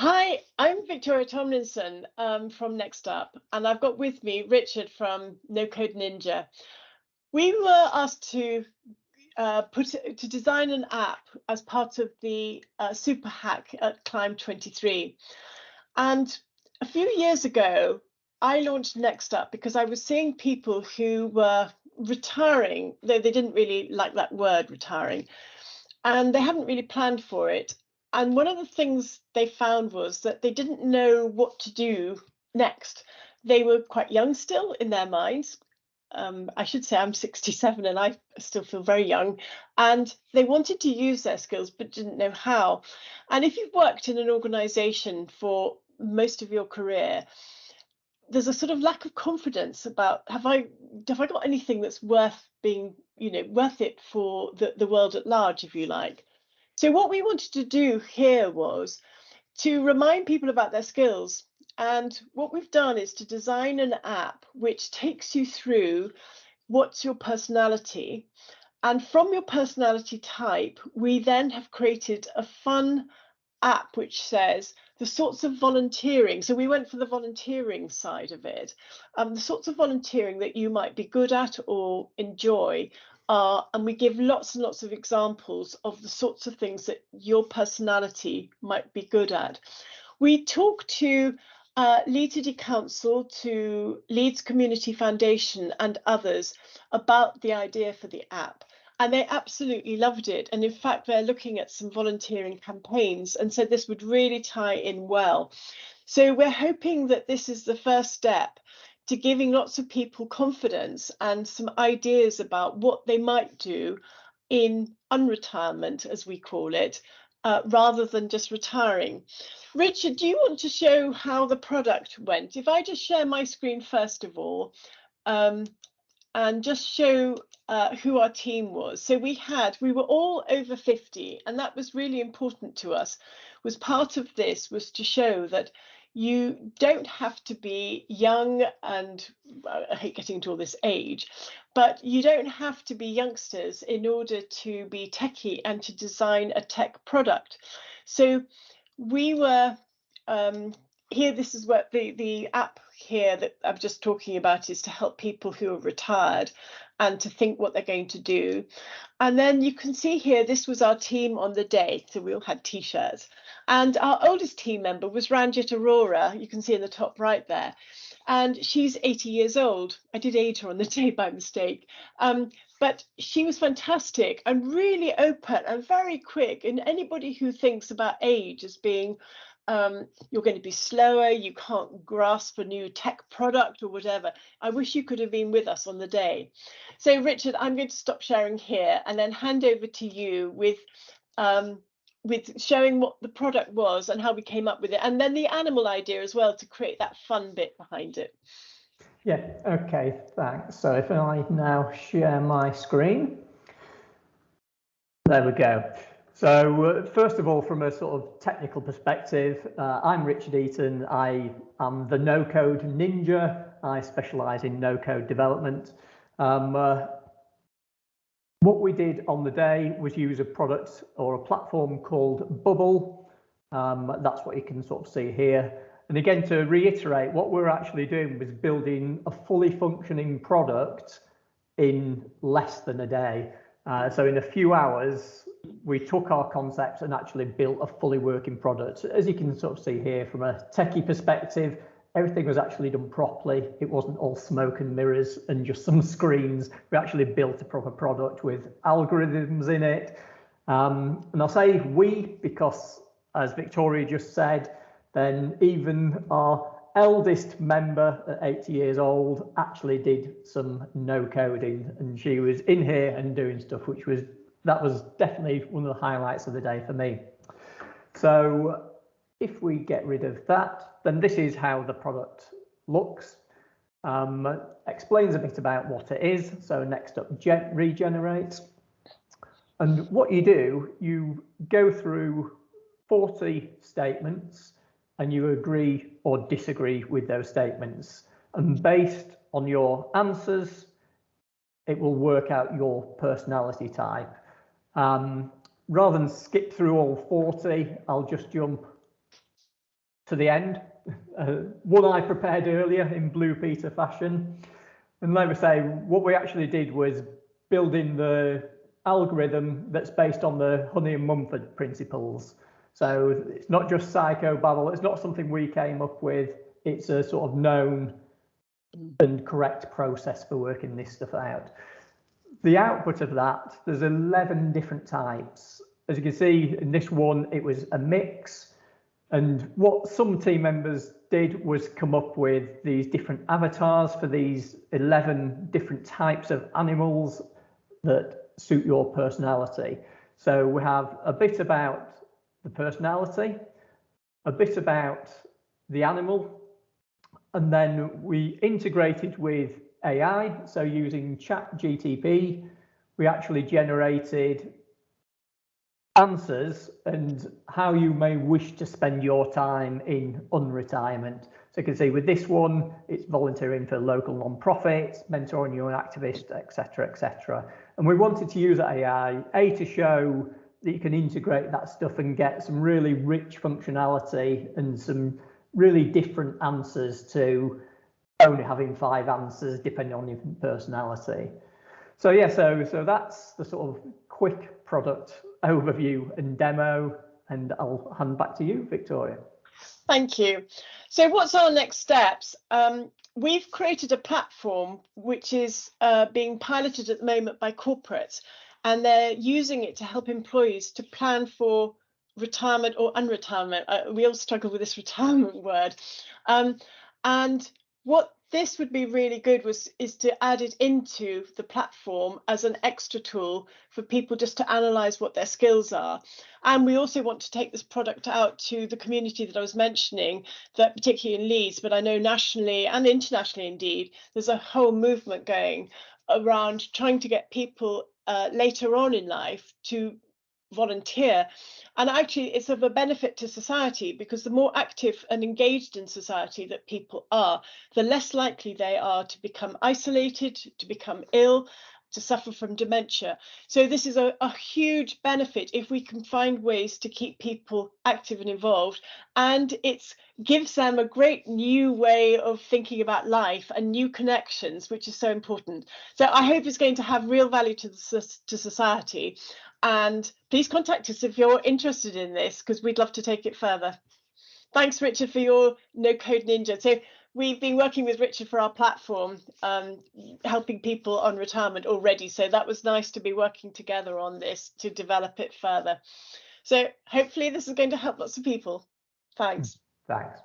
Hi, I'm Victoria Tomlinson from Next Up, and I've got with me Richard from Next Up, and I've got with me Richard from No Code Ninja. We were asked to design an app as part of the super hack at Climb 23. And a few years ago, I launched Next Up because I was seeing people who were retiring, though they didn't really like that word retiring, and they hadn't really planned for it. And one of the things they found was that they didn't know what to do next. They were quite young still in their minds. I should say I'm 67 and I still feel very young. And they wanted to use their skills but didn't know how. And if you've worked in an organization for most of your career, there's a sort of lack of confidence about have I got anything that's worth being, worth it for the world at large, if you like. So what we wanted to do here was to remind people about their skills. And what we've done is to design an app which takes you through what's your personality. And from your personality type, we then have created a fun app which says the sorts of volunteering. So we went for the volunteering side of it. The sorts of volunteering that you might be good at or enjoy are, and we give lots and lots of examples of the sorts of things that your personality might be good at. We talk to Leeds City Council, to Leeds Community Foundation and others about the idea for the app. And they absolutely loved it. And in fact, they're looking at some volunteering campaigns and said this would really tie in well. So we're hoping that this is the first step to giving lots of people confidence and some ideas about what they might do in unretirement, as we call it, rather than just retiring. Richard, do you want to show how the product went? If I just share my screen first of all, and just show who our team was. So we were all over 50, and that was really important to us. Was part of this was to show that you don't have to be young and I hate getting into all this age, but you don't have to be youngsters in order to be techie and to design a tech product. So we were here. This is what the app here that I'm just talking about is to help people who are retired and to think what they're going to do. And then you can see here, this was our team on the day. So we all had t-shirts. And our oldest team member was Ranjit Aurora. You can see in the top right there. And she's 80 years old. I did age her on the day by mistake. But she was fantastic and really open and very quick. And anybody who thinks about age as being you're going to be slower, you can't grasp a new tech product or whatever, I wish you could have been with us on the day. So Richard, I'm going to stop sharing here and then hand over to you with showing what the product was and how we came up with it, and then the animal idea as well to create that fun bit behind it. Yeah, okay, thanks. So if I now share my screen, there we go. So first of all, from a sort of technical perspective, I'm Richard Eaton. I am the no-code ninja. I specialise in no-code development. What we did on the day was use a product or a platform called Bubble. That's what you can sort of see here. And again, to reiterate, what we're actually doing was building a fully functioning product in less than a day. So in a few hours, we took our concepts and actually built a fully working product. As you can sort of see here, from a techie perspective, everything was actually done properly. It wasn't all smoke and mirrors and just some screens. We actually built a proper product with algorithms in it. And I'll say we, because as Victoria just said, then even our eldest member at 80 years old actually did some no coding, and she was in here and doing stuff, that was definitely one of the highlights of the day for me. So if we get rid of that, then this is how the product looks. Explains a bit about what it is. So next up, regenerates. And what you do, you go through 40 statements and you agree or disagree with those statements. And based on your answers, it will work out your personality type. Rather than skip through all 40, I'll just jump to the end. One I prepared earlier in Blue Peter fashion. And let me say, what we actually did was building the algorithm that's based on the Honey and Mumford principles. So it's not just psychobabble, it's not something we came up with, it's a sort of known and correct process for working this stuff out. The output of that, there's 11 different types. As you can see in this one, it was a mix. And what some team members did was come up with these different avatars for these 11 different types of animals that suit your personality. So we have a bit about the personality, a bit about the animal, and then we integrated with AI. So using ChatGTP, we actually generated answers and how you may wish to spend your time in unretirement. So you can see with this one, it's volunteering for local non-profits, mentoring young activists, etc., etc. And we wanted to use AI, to show that you can integrate that stuff and get some really rich functionality and some really different answers to only having 5 answers depending on your personality. So yeah, so that's the sort of quick product overview and demo, and I'll hand back to you, Victoria. Thank you. So what's our next steps? We've created a platform which is being piloted at the moment by corporates, and they're using it to help employees to plan for retirement or unretirement. We all struggle with this retirement word. And what this would be really good is to add it into the platform as an extra tool for people just to analyze what their skills are. And we also want to take this product out to the community that I was mentioning, that particularly in Leeds, but I know nationally and internationally indeed, there's a whole movement going around trying to get people later on in life to volunteer. And actually it's of a benefit to society, because the more active and engaged in society that people are, the less likely they are to become isolated, to become ill, to suffer from dementia. So this is a huge benefit if we can find ways to keep people active and involved, and it gives them a great new way of thinking about life and new connections, which is so important. So I hope it's going to have real value to society. And please contact us if you're interested in this, because we'd love to take it further. Thanks, Richard, for your No Code Ninja. So we've been working with Richard for our platform, helping people on retirement already. So that was nice to be working together on this to develop it further. So hopefully this is going to help lots of people. Thanks. Thanks.